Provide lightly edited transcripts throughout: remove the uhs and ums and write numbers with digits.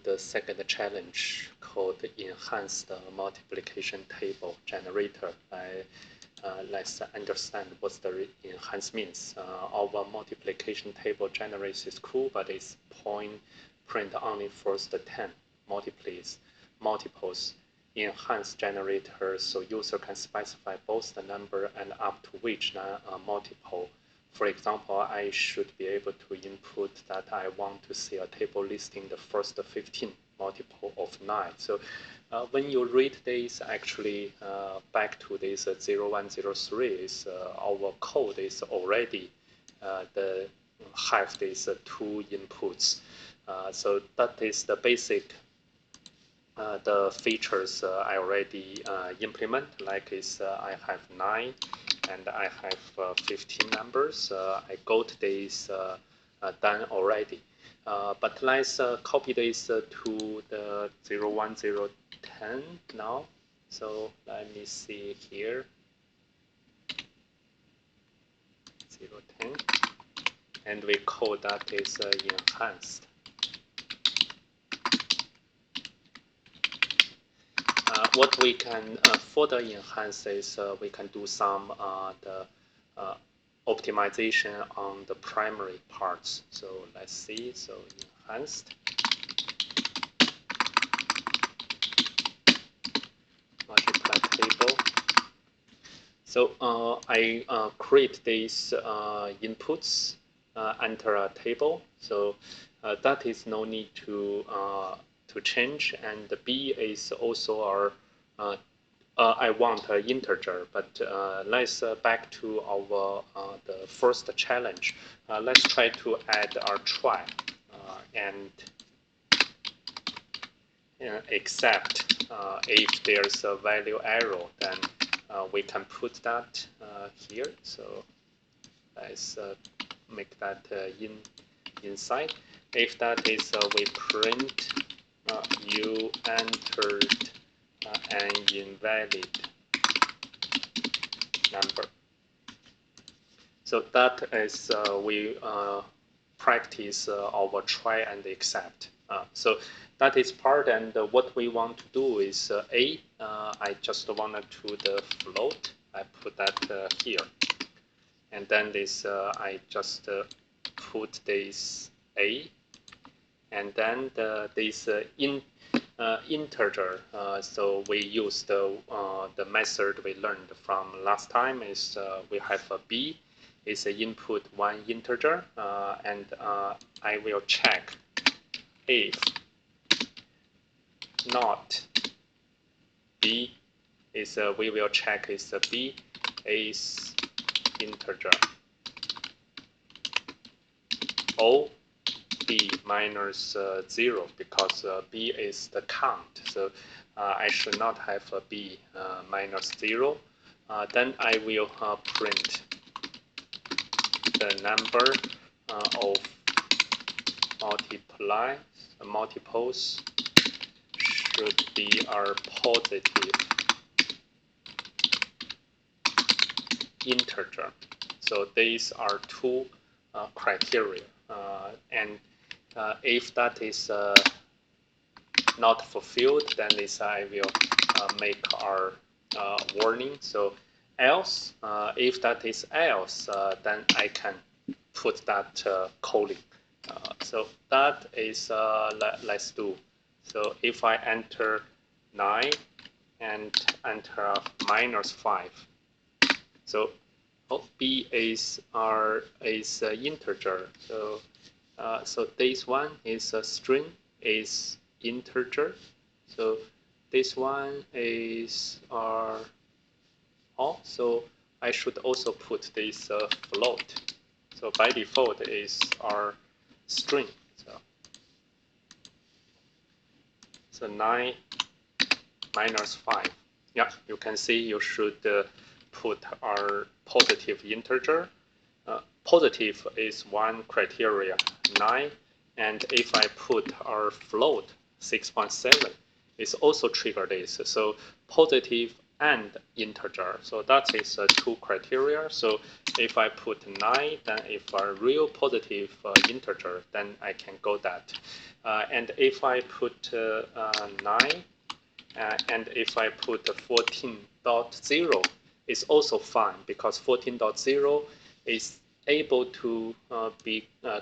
the second challenge called Enhanced Multiplication Table Generator. Let's understand what the enhance means. Our multiplication table generates is cool, but it's print only first 10 multiples. Enhance generator, so user can specify both the number and up to which multiple. For example, I should be able to input that I want to see a table listing the first 15 multiple of 9. So when you read this, actually back to this 0103, is our code is already have these two inputs. So that is the basic the features I already implement, like is I have 9 and I have 15 numbers. I got this done already. But let's copy this to the 010 now. So let me see here. 010, and we call that is enhanced. What we can further enhance is we can do some optimization on the primary parts. So let's see. So enhanced multiply table. So I create these inputs, enter a table. So that is no need to change. And the B is also our I want an integer, but let's back to our the first challenge. Let's try to add our try and except if there's a value error, then we can put that here. So let's make that inside. If that is we print you entered an invalid number. So that is we practice our try and accept. So that is part, and what we want to do is I just wanted to the float. I put that here, and then this I just put this A, and then this integer. So we use the method we learned from last time. Is we have a B is a input one integer, and I will check if not B is we will check is B is integer or B minus 0, because B is the count. So I should not have a B minus 0. Then I will print the number of multiples should be our positive integer. So these are two criteria, and if that is not fulfilled, then this I will make our warning. So else, if that is else, then I can put that calling. So that is let's do. So if I enter 9 and enter minus 5, so B is integer. So so this one is a string is integer. So this one is our so I should also put this float. So by default is our string. So 9 minus 5. Yeah, you can see you should put our positive integer. Positive is one criteria, 9. And if I put our float, 6.7, it's also trigger this. So positive and integer. So that is two criteria. So if I put 9, then if a real positive integer, then I can go that. And if I put 9, and if I put 14.0, it's also fine because 14.0 is able to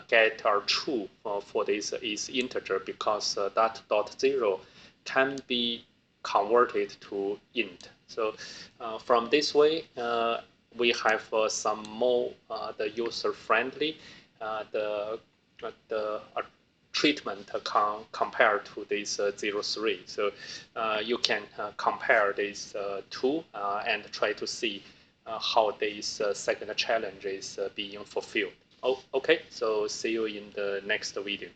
get true for this is integer because that dot zero can be converted to int. So from this way, we have some more the user friendly the treatment compared to this 03. So you can compare these two and try to see how this second challenge is being fulfilled. Oh, okay, so see you in the next video.